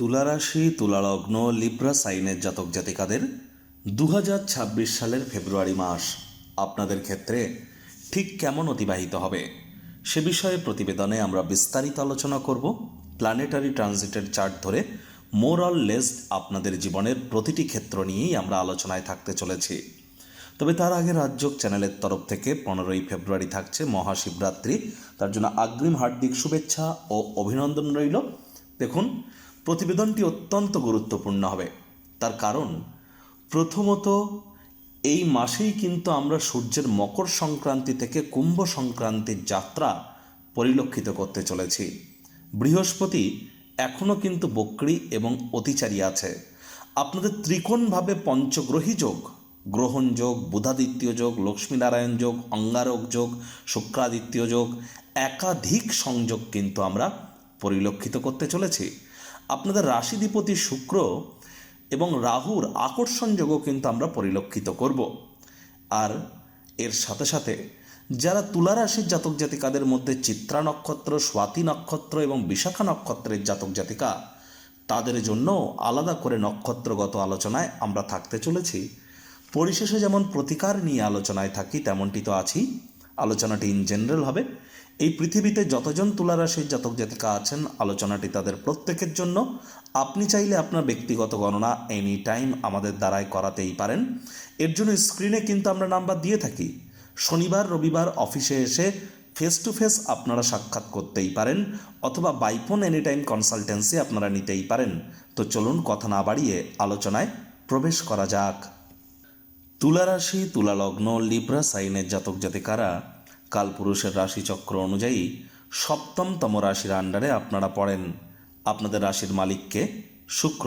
তুলা রাশি, তুলা লগ্ন, লিব্রা সাইনের জাতক জাতিকাদের 2026 সালের ফেব্রুয়ারি মাস আপনাদের ক্ষেত্রে ঠিক কেমন অতিবাহিত হবে সে বিষয়ে প্রতিবেদনে আমরা বিস্তারিত আলোচনা করব। প্ল্যানেটারি ট্রানজিটের চার্ট ধরে মোর অর লেস আপনাদের জীবনের প্রতিটি ক্ষেত্র নিয়েই আমরা আলোচনায় থাকতে চলেছি। তবে তার আগে রাজযোগ চ্যানেলের তরফ থেকে 15ই ফেব্রুয়ারি থাকছে মহাশিবরাত্রি, তার জন্য অগ্রিম হার্দিক শুভেচ্ছা ও অভিনন্দন রইল। দেখুন, প্রতিবেদনটি অত্যন্ত গুরুত্বপূর্ণ হবে, তার কারণ প্রথমত এই মাসেই কিন্তু আমরা সূর্যের মকর সংক্রান্তি থেকে কুম্ভ সংক্রান্তির যাত্রা পরিলক্ষিত করতে চলেছি। বৃহস্পতি এখনও কিন্তু বক্রী এবং অতিচারী আছে। আপনাদের ত্রিকোণভাবে পঞ্চগ্রহী যোগ, গ্রহণ যোগ, বুধাদিত্য যোগ, লক্ষ্মীনারায়ণ যোগ, অঙ্গারক যোগ, শুক্রাদিত্য যোগ, একাধিক সংযোগ কিন্তু আমরা পরিলক্ষিত করতে চলেছি। আপনাদের রাশিধিপতি শুক্র এবং রাহুর আকর্ষণ যোগও কিন্তু আমরা পরিলক্ষিত করব। আর এর সাথে সাথে যারা তুলা রাশির জাতক জাতিকাদের মধ্যে চিত্রা নক্ষত্র, স্বাতি নক্ষত্র এবং বিশাখা নক্ষত্রের জাতক জাতিকা, তাদের জন্য আলাদা করে নক্ষত্রগত আলোচনায় আমরা থাকতে চলেছি। পরিশেষে যেমন প্রতিকার নিয়ে আলোচনায় থাকি তেমনটি তো আছি। আলোচনাটি ইন জেনারেল হবে। এই পৃথিবীতে যতজন তুলা রাশির জাতক জাতিকা আছেন, আলোচনাটি তাদের প্রত্যেকের জন্য। আপনি চাইলে আপনার ব্যক্তিগত গণনা এনি টাইম আমাদের দ্বারাই করাতেই পারেন। এর জন্য স্ক্রিনে কিন্তু আমরা নাম্বার দিয়ে থাকি। শনিবার রবিবার অফিসে এসে ফেস টু ফেস আপনারা সাক্ষাৎ করতেই পারেন, অথবা বাইফোন এনি টাইম কনসালটেন্সি আপনারা নিতেই পারেন। তো চলুন কথা না বাড়িয়ে আলোচনায় প্রবেশ করা যাক। তুলা রাশি, তুলা লগ্ন, লিব্রা সাইনের জাতক জাতিকারা কালপুরুষের রাশিচক্র অনুযায়ী সপ্তমতম রাশির আন্ডারে আপনারা পড়েন। আপনাদের রাশির মালিককে শুক্র।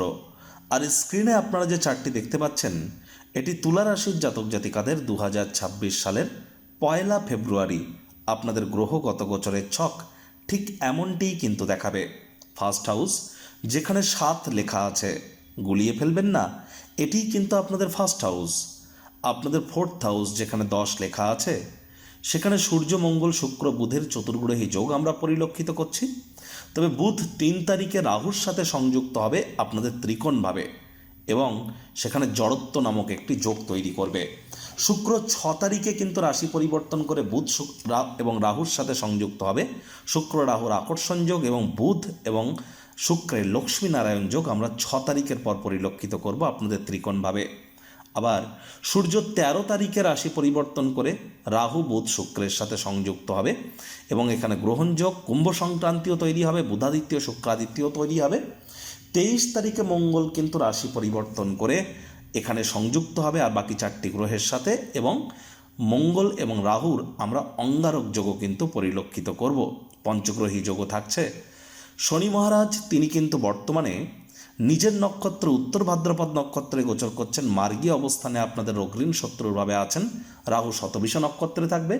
আর স্ক্রিনে আপনারা যে চার্টটি দেখতে পাচ্ছেন, এটি তুলা রাশির জাতক জাতিকাদের 2026 সালের 1 ফেব্রুয়ারি আপনাদের গ্রহগত গোচরের ছক ঠিক এমনটিই কিন্তু দেখাবে। ফার্স্ট হাউস যেখানে 7 লেখা আছে, গুলিয়ে ফেলবেন না, এটিই কিন্তু আপনাদের ফার্স্ট হাউস। আপনাদের ফোর্থ হাউস যেখানে 10 লেখা আছে, সেখানে সূর্য মঙ্গল শুক্র বুধের চতুর্গ্রহী যোগ আমরা পরিলক্ষিত করছি। তবে বুধ 3 তারিখে রাহুর সাথে সংযুক্ত হবে আপনাদের ত্রিকোণভাবে, এবং সেখানে জড়ত্ব নামক একটি যোগ তৈরি করবে। শুক্র 6 তারিখে কিন্তু রাশি পরিবর্তন করে বুধ এবং রাহুর সাথে সংযুক্ত হবে। শুক্র রাহুর আকর্ষণ যোগ এবং বুধ এবং শুক্রের লক্ষ্মীনারায়ণ যোগ আমরা 6 তারিখের পর পরিলক্ষিত করব আপনাদের ত্রিকোণভাবে। আবার সূর্য 13 তারিখে রাশি পরিবর্তন করে রাহু বুধ শুক্রের সাথে সংযুক্ত হবে, এবং এখানে গ্রহণযোগ কুম্ভ সংক্রান্তিও তৈরি হবে, বুধাদিত্য শুক্রাদিত্যও তৈরি হবে। 23 তারিখে মঙ্গল কিন্তু রাশি পরিবর্তন করে এখানে সংযুক্ত হবে আর বাকি 4টি গ্রহের সাথে, এবং মঙ্গল এবং রাহুর আমরা অঙ্গারক যোগও কিন্তু পরিলক্ষিত করব। পঞ্চগ্রহী যোগও থাকছে। শনি মহারাজ তিনি কিন্তু বর্তমানে নিজের নক্ষত্র উত্তর ভাদ্রপদ নক্ষত্রে গোচর করছেন। মার্গী অবস্থানে আপনাদের অগ্রিম শত্রুরভাবে আছেন। রাহু শতবিষা নক্ষত্রে থাকবে।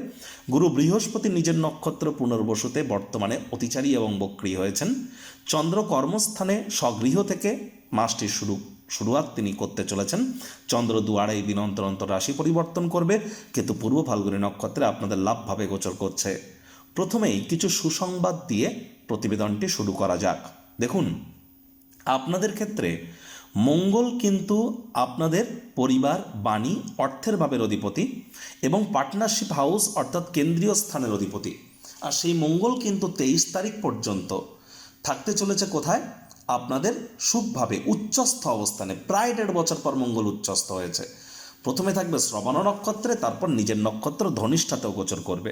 গুরু বৃহস্পতি নিজের নক্ষত্র পুনর্বসুতে বর্তমানে অতিচারী এবং বক্রী হয়েছেন। চন্দ্র কর্মস্থানে স্বগৃহ থেকে মাসটির শুরুয়াত তিনি করতে চলেছেন। চন্দ্র 2-2.5 দিন অন্তর অন্তর রাশি পরিবর্তন করবে, কিন্তু পূর্ব ফাল্গুনী নক্ষত্রে আপনাদের লাভভাবে গোচর করছে। প্রথমেই কিছু সুসংবাদ দিয়ে প্রতিবেদনটি শুরু করা যাক। দেখুন, আপনাদের ক্ষেত্রে মঙ্গল কিন্তু আপনাদের পরিবার, বাণী, অর্থের ভাবের অধিপতি এবং পার্টনারশিপ হাউস অর্থাৎ কেন্দ্রীয় স্থানের অধিপতি। আর সেই মঙ্গল কিন্তু 23 তারিখ পর্যন্ত থাকতে চলেছে কোথায়? আপনাদের শুভভাবে উচ্চস্থ অবস্থানে। প্রায় 1.5 বছর পর মঙ্গল উচ্চস্থ হয়েছে। প্রথমে থাকবে শ্রবণ নক্ষত্রে, তারপর নিজের নক্ষত্র ধনিষ্ঠাতেও গোচর করবে।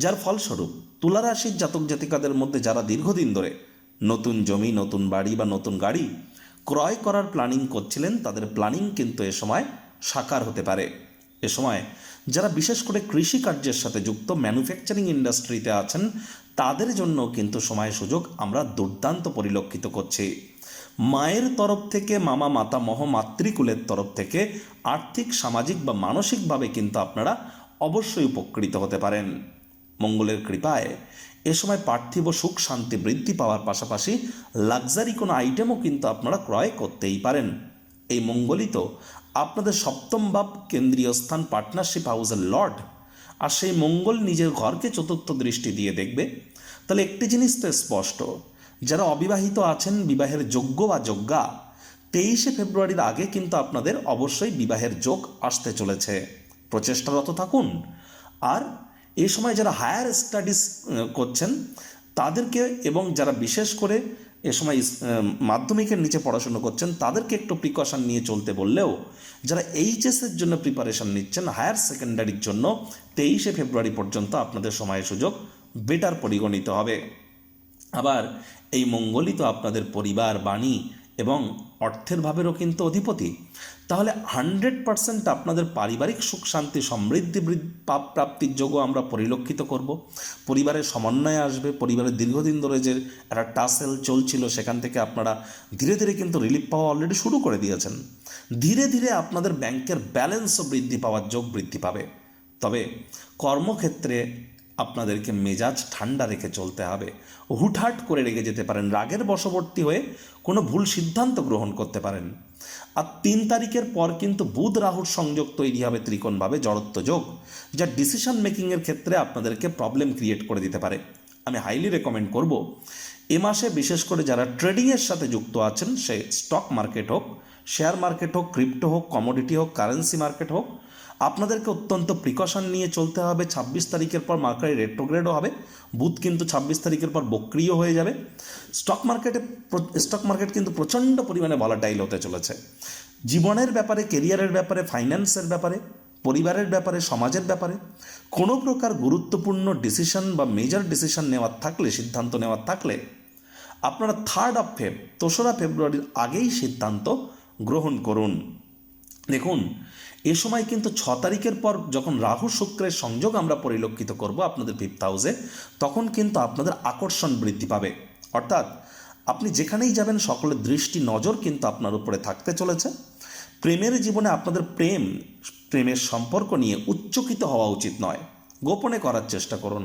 যার ফলস্বরূপ তুলা রাশির জাতক জাতিকাদের মধ্যে যারা দীর্ঘদিন ধরে নতুন জমি, নতুন বাড়ি বা নতুন গাড়ি ক্রয় করার প্ল্যানিং করছিলেন, তাদের প্ল্যানিং কিন্তু এ সময় সাকার হতে পারে। এ সময় যারা বিশেষ করে কৃষিকার্যের সাথে যুক্ত, ম্যানুফ্যাকচারিং ইন্ডাস্ট্রিতে আছেন, তাদের জন্য কিন্তু সময় সুযোগ আমরা দুর্দান্ত পরিলক্ষিত করছি। মায়ের তরফ থেকে, মামা মাতামহ মাতৃকুলের তরফ থেকে আর্থিক, সামাজিক বা মানসিকভাবে কিন্তু আপনারা অবশ্যই উপকৃত হতে পারেন। মঙ্গলের কৃপায় এ সময় পার্থিব সুখ শান্তি বৃদ্ধি পাওয়ার পাশাপাশি লাক্সারি কোনো আইটেমও কিন্তু আপনারা ক্রয় করতেই পারেন। এই মঙ্গলই তো আপনাদের সপ্তম ভাব, কেন্দ্রীয় স্থান, পার্টনারশিপ হাউসের লর্ড। আর সেই মঙ্গল নিজের ঘরকে চতুর্থ দৃষ্টি দিয়ে দেখবে। তাহলে একটি জিনিস তো স্পষ্ট যারা অবিবাহিত আছেন, বিবাহের যোগ্য বা যোগ্যা, 23শে ফেব্রুয়ারির আগে কিন্তু আপনাদের অবশ্যই বিবাহের যোগ আসতে চলেছে। প্রচেষ্টারত থাকুন। আর এই সময় যারা হায়ার স্টাডিজ করছেন তাদেরকে, এবং যারা বিশেষ করে এ সময় মাধ্যমিকের নিচে পড়াশুনো করছেন তাদেরকে একটু প্রিকশন নিয়ে চলতে বললেও, যারা এইচএসের জন্য প্রিপারেশন নিচ্ছেন, হায়ার সেকেন্ডারির জন্য 23শে ফেব্রুয়ারি পর্যন্ত আপনাদের সময় সুযোগ বেটার পরিগণিত হবে। আবার এই মঙ্গলই তো আপনাদের পরিবার, বাণী এবং অর্থের ভাবেরও কিন্তু অধিপতি। তাহলে 100% আপনাদের পারিবারিক সুখ শান্তি সমৃদ্ধি প্রাপ্তির যোগও আমরা পরিলক্ষিত করব। পরিবারের সমন্বয় আসবে। পরিবারের দীর্ঘদিন ধরে যে একটা টাসেল চলছিল সেখান থেকে আপনারা ধীরে ধীরে কিন্তু রিলিফ পাওয়া অলরেডি শুরু করে দিয়েছেন। ধীরে ধীরে আপনাদের ব্যাংকের ব্যালেন্সও বৃদ্ধি পাওয়ার যোগ বৃদ্ধি পাবে। তবে কর্মক্ষেত্রে আপনাদেরকে মেজাজ ঠান্ডা রেখে চলতে হবে। হুটহাট করে রেগে যেতে পারেন, রাগের বশবর্তী হয়ে কোনো ভুল সিদ্ধান্ত গ্রহণ করতে পারেন। আর 3 তারিখের পর কিন্তু বুধ রাহুর সংযোগ তৈরি হবে ত্রিকোণভাবে, জড়ত্ব যোগ, যা ডিসিশন মেকিংয়ের ক্ষেত্রে আপনাদেরকে প্রবলেম ক্রিয়েট করে দিতে পারে। আমি হাইলি রেকমেন্ড করব এ মাসে বিশেষ করে যারা ট্রেডিংয়ের সাথে যুক্ত আছেন, সে স্টক মার্কেট হোক, শেয়ার মার্কেট হোক, ক্রিপ্টো হোক, কমোডিটি হোক, কারেন্সি মার্কেট হোক, আপনাদেরকে অত্যন্ত প্রিকশন নিয়ে চলতে হবে। 26 তারিখের পর মার্কেট রেট্রোগ্রেডও হবে। বুধ কিন্তু 26 তারিখের পর বক্রিয় হয়ে যাবে। স্টক মার্কেট কিন্তু প্রচণ্ড পরিমাণে ভলাটাইল হতে চলেছে। জীবনের ব্যাপারে, কেরিয়ারের ব্যাপারে, ফাইন্যান্সের ব্যাপারে, পরিবারের ব্যাপারে, সমাজের ব্যাপারে কোনো প্রকার গুরুত্বপূর্ণ ডিসিশন বা মেজর ডিসিশন নেওয়ার থাকলে, সিদ্ধান্ত নেওয়ার থাকলে আপনারা 3 ফেব্রুয়ারির আগেই সিদ্ধান্ত গ্রহণ করুন। দেখুন, এ সময় কিন্তু 6 তারিখের পর যখন রাহু শুক্রের সংযোগ আমরা পরিলক্ষিত করব আপনাদের 5th হাউসে, তখন কিন্তু আপনাদের আকর্ষণ বৃদ্ধি পাবে। অর্থাৎ আপনি যেখানেই যাবেন সকলের দৃষ্টি নজর কিন্তু আপনার উপরে থাকতে চলেছে। প্রেমের জীবনে আপনাদের প্রেমের সম্পর্ক নিয়ে উচ্চকিত হওয়া উচিত নয়, গোপনে করার চেষ্টা করুন।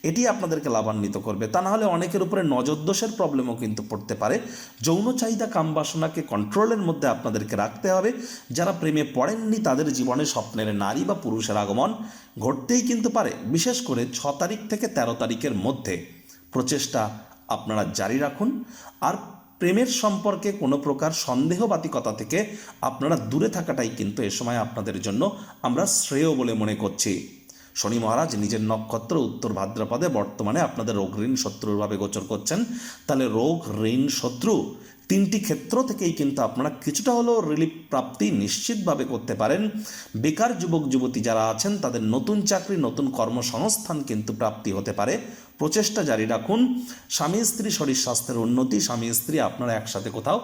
এটি আপনাদেরকে লাভান্বিত করবে। তা না হলে অনেকের উপরে নজরদোষের প্রবলেমও কিন্তু পড়তে পারে। যৌন চাহিদা, কামবাসনাকে কন্ট্রোলের মধ্যে আপনাদেরকে রাখতে হবে। যারা প্রেমে পড়েননি তাদের জীবনে স্বপ্নের নারী বা পুরুষের আগমন ঘটতেই কিন্তু পারে। বিশেষ করে 6 তারিখ থেকে 13 তারিখের মধ্যে প্রচেষ্টা আপনারা জারি রাখুন। আর প্রেমের সম্পর্কে কোনো প্রকার সন্দেহবাতিকতা থেকে আপনারা দূরে থাকাটাই কিন্তু এ সময় আপনাদের জন্য আমরা শ্রেয় বলে মনে করছি। শনি মহারাজ নিজের নক্ষত্র উত্তর ভাদ্রপদে বর্তমানে আপনাদের রোগ ঋণ শত্রুরভাবে গোচর করছেন। তাহলে রোগ, ঋণ, শত্রু 3টি ক্ষেত্র থেকেই কিন্তু আপনারা কিছুটা হলেও রিলিফ প্রাপ্তি নিশ্চিতভাবে করতে পারেন। বেকার যুবক যুবতী যারা আছেন তাদের নতুন চাকরি, নতুন কর্মসংস্থান কিন্তু প্রাপ্তি হতে পারে। প্রচেষ্টা জারি রাখুন। স্বামী স্ত্রী শরীর স্বাস্থ্যের উন্নতি, স্বামী স্ত্রী আপনারা একসাথে কোথাও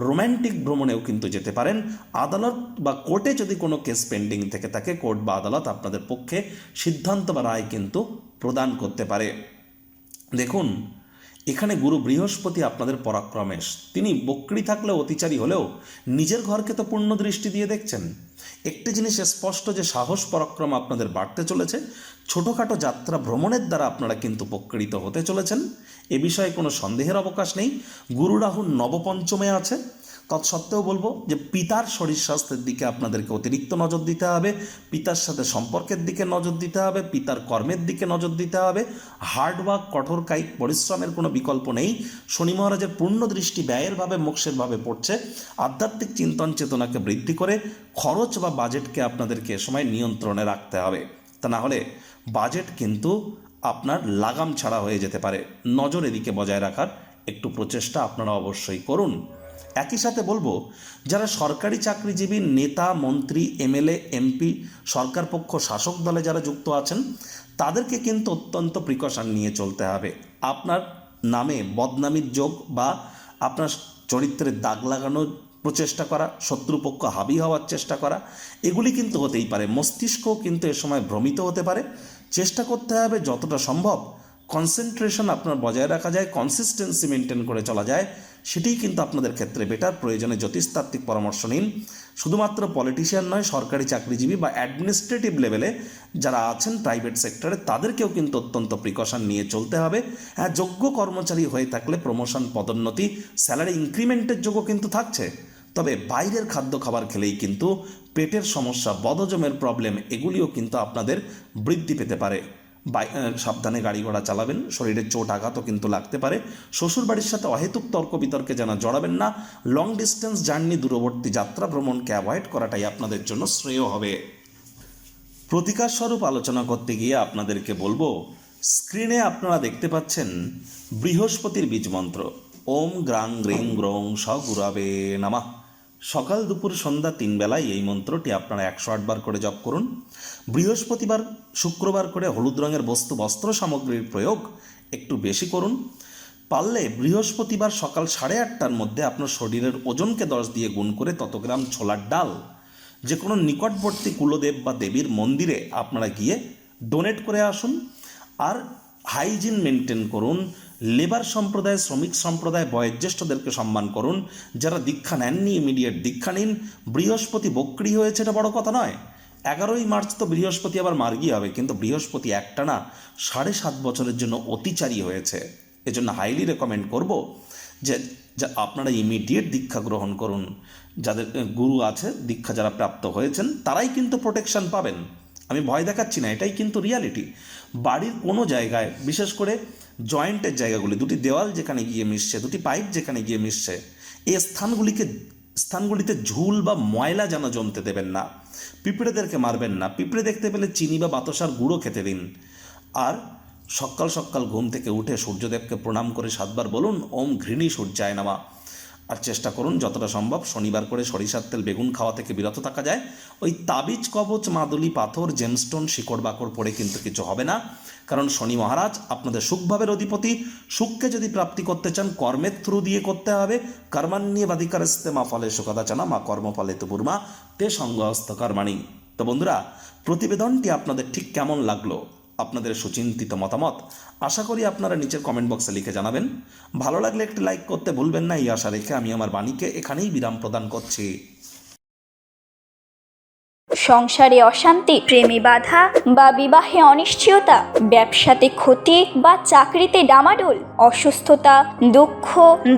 রোম্যান্টিক ভ্রমণেও কিন্তু যেতে পারেন। আদালত বা কোর্টে যদি কোনো কেস পেন্ডিং থেকে থাকে, কোর্ট বা আদালত আপনাদের পক্ষে সিদ্ধান্ত বা রায় কিন্তু প্রদান করতে পারে। দেখুন, এখানে গুরু বৃহস্পতি আপনাদের পরাক্রমেশ। তিনি বক্রী থাকলেও, অতিচারী হলেও নিজের ঘরকে তো পূর্ণ দৃষ্টি দিয়ে দেখছেন। একটি জিনিস স্পষ্ট যে সাহস পরাক্রম আপনাদের বাড়তে চলেছে। ছোটোখাটো যাত্রা ভ্রমণের দ্বারা আপনারা কিন্তু উপকৃত হতে চলেছেন, এ বিষয়ে কোনো সন্দেহের অবকাশ নেই। গুরু রাহু নবপঞ্চমে আছে। তৎসত্ত্বেও বলবো যে পিতার শরীর স্বাস্থ্যের দিকে আপনাদেরকে অতিরিক্ত নজর দিতে হবে। পিতার সাথে সম্পর্কের দিকে নজর দিতে হবে। পিতার কর্মের দিকে নজর দিতে হবে। হার্ডওয়ার্ক, কঠোর কায়িক পরিশ্রমের কোনো বিকল্প নেই। শনি মহারাজের পূর্ণ দৃষ্টি ব্যয়ের ভাবে, মোক্ষের ভাবে পড়ছে। আধ্যাত্মিক চিন্তন চেতনাকে বৃদ্ধি করে খরচ বা বাজেটকে আপনাদেরকে এ সময় নিয়ন্ত্রণে রাখতে হবে। তা না হলে বাজেট কিন্তু আপনার লাগাম ছাড়া হয়ে যেতে পারে। নজর এদিকে বজায় রাখার একটু প্রচেষ্টা আপনারা অবশ্যই করুন। একই সাথে বলবো, যারা সরকারি চাকরিজীবী, নেতা, মন্ত্রী, এমএলএ, এমপি, সরকার পক্ষ, শাসক দলে যারা যুক্ত আছেন তাদেরকে কিন্তু অত্যন্ত প্রিকশন নিয়ে চলতে হবে। আপনার নামে বদনামির যোগ বা আপনার চরিত্রের দাগ লাগানোর প্রচেষ্টা করা, শত্রুপক্ষ হাবি হওয়ার চেষ্টা করা, এগুলি কিন্তু হতেই পারে। মস্তিষ্কও কিন্তু এ সময় ভ্রমিত হতে পারে। চেষ্টা করতে হবে যতটা সম্ভব কনসেন্ট্রেশন আপনার বজায় রাখা যায়, কনসিস্টেন্সি মেনটেন করে চলা যায়, সেটাই কিন্তু আপনাদের ক্ষেত্রে বেটার। প্রয়োজনে জ্যোতিষতাত্ত্বিক পরামর্শ নিন। শুধুমাত্র পলিটিশিয়ান নয়, সরকারি চাকরিজীবী বা অ্যাডমিনিস্ট্রেটিভ লেভেলে যারা আছেন প্রাইভেট সেক্টরে, তাদেরকেও কিন্তু অত্যন্ত প্রিকশন নিয়ে চলতে হবে। হ্যাঁ, যোগ্য কর্মচারী হয়ে থাকলে প্রমোশন, পদোন্নতি, স্যালারি ইনক্রিমেন্টের যোগ্য কিন্তু থাকছে। তবে বাইরের খাদ্য খাবার খেলেই কিন্তু পেটের সমস্যা, বদহজমের প্রবলেম, এগুলিও কিন্তু আপনাদের বৃদ্ধি পেতে পারে। সাবধানে গাড়ি ঘোড়া চালাবেন, শরীরে চোট আঘাতও কিন্তু লাগতে পারে। শ্বশুরবাড়ির সাথে অহেতুক তর্ক বিতর্কে যেন জড়াবেন না। লং ডিস্টেন্স জার্নি, দূরবর্তী যাত্রা ভ্রমণকে অ্যাভয়েড করাটাই আপনাদের জন্য শ্রেয় হবে। প্রতিকার স্বরূপ আলোচনা করতে গিয়ে আপনাদেরকে বলবো, স্ক্রিনে আপনারা দেখতে পাচ্ছেন বৃহস্পতির বীজ মন্ত্র ওম গ্রাং গ্রিং গ্রং স গুরাবে নামা। সকাল দুপুর সন্ধ্যা 3 বেলায় এই মন্ত্রটি আপনারা 108 বার করে জপ করুন। বৃহস্পতিবার শুক্রবার করে হলুদ রঙের বস্ত্র সামগ্রীর প্রয়োগ একটু বেশি করুন। পারলে বৃহস্পতিবার সকাল 8:30টার মধ্যে আপনার শরীরের ওজনকে 10 দিয়ে গুণ করে তত গ্রাম ছোলার ডাল যে কোনো নিকটবর্তী কুলদেব বা দেবীর মন্দিরে আপনারা গিয়ে ডোনেট করে আসুন। আর হাইজিন মেনটেন করুন। লেবার সম্প্রদায়, শ্রমিক সম্প্রদায়, বয়োজ্যেষ্ঠদেরকে সম্মান করুন। যারা দীক্ষা নেননি ইমিডিয়েট দীক্ষা নিন। বৃহস্পতি বক্রী হয়েছে, এটা বড় কথা নয়। 11ই মার্চ তো বৃহস্পতি আবার মার্গী হবে, কিন্তু বৃহস্পতি একটানা 7.5 বছরের জন্য অতিচারী হয়েছে। এজন্য হাইলি রেকমেন্ড করব যে আপনারা ইমিডিয়েট দীক্ষা গ্রহণ করুন। যাদের গুরু আছে, দীক্ষা যারা প্রাপ্ত হয়েছেন, তারাই কিন্তু প্রোটেকশন পাবেন। আমি ভয় দেখাচ্ছি না, এটাই কিন্তু রিয়ালিটি। বাড়ির কোনো জায়গায়, বিশেষ করে জয়েন্টের জায়গাগুলি, দুটি দেওয়াল যেখানে গিয়ে মিশছে, দুটি পাইপ যেখানে গিয়ে মিশছে, এই স্থানগুলিতে ঝুল বা ময়লা যেন জমতে দেবেন না। পিঁপড়েদেরকে মারবেন না। পিঁপড়ে দেখতে পেলে চিনি বা বাতাসার গুঁড়ো খেতে দিন। আর সকাল সকাল ঘুম থেকে উঠে সূর্যদেবকে প্রণাম করে 7 বার বলুন ওম ঘৃণী সূর্যায় নমঃ। আর চেষ্টা করুন যতটা সম্ভব শনিবার করে সরিষার তেল বেগুন খাওয়া থেকে বিরত থাকা যায়। ওই তাবিজ কবচ, মাদুলি, পাথর, জেমস্টোন, শিকড় বাকড় পড়ে কিন্তু কিছু হবে না। কারণ শনি মহারাজ আপনাদের সুখভাবের অধিপতি। সুখকে যদি প্রাপ্তি করতে চান কর্মের থ্রু দিয়ে করতে হবে। কর্মাণ্যেবাধিকারস্তে মা ফলে সুখদাচনা মা কর্মফলে তুপুর্মা তে সঙ্গহস্ত কর্মাণি। তো বন্ধুরা, প্রতিবেদনটি আপনাদের ঠিক কেমন লাগলো, আপনাদের সুচিন্তিত মতামত আশা করি আপনারা নিচের কমেন্ট বক্সে লিখে জানাবেন। ভালো লাগলে একটি লাইক করতে ভুলবেন না। এই আশা রেখে আমি আমার বাণীকে এখানেই বিরাম প্রদান করছি। সংসারে অশান্তি, প্রেমে বাধা বা বিবাহে অনিশ্চয়তা, ব্যবসাতে ক্ষতি বা চাকরিতে ডামাডোল, অসুস্থতা, দুঃখ,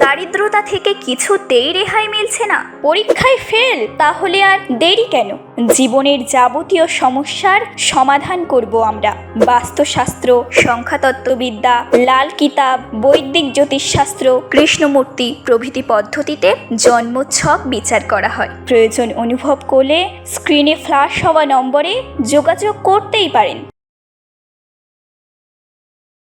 দারিদ্রতা থেকে কিছুতেই রেহাই মিলছে না, পরীক্ষায় ফেল, তাহলে আর দেরি কেন? জীবনের যাবতীয় সমস্যার সমাধান করব আমরা। বাস্তুশাস্ত্র, সংখ্যাতত্ত্ববিদ্যা, লাল কিতাব, বৈদিক জ্যোতিষশাস্ত্র, কৃষ্ণমূর্তি প্রভৃতি পদ্ধতিতে জন্মছক বিচার করা হয়। প্রয়োজন অনুভব করলে স্ক্রিনে ফ্ল্যাশ হওয়া নম্বরে যোগাযোগ করতেই পারেন।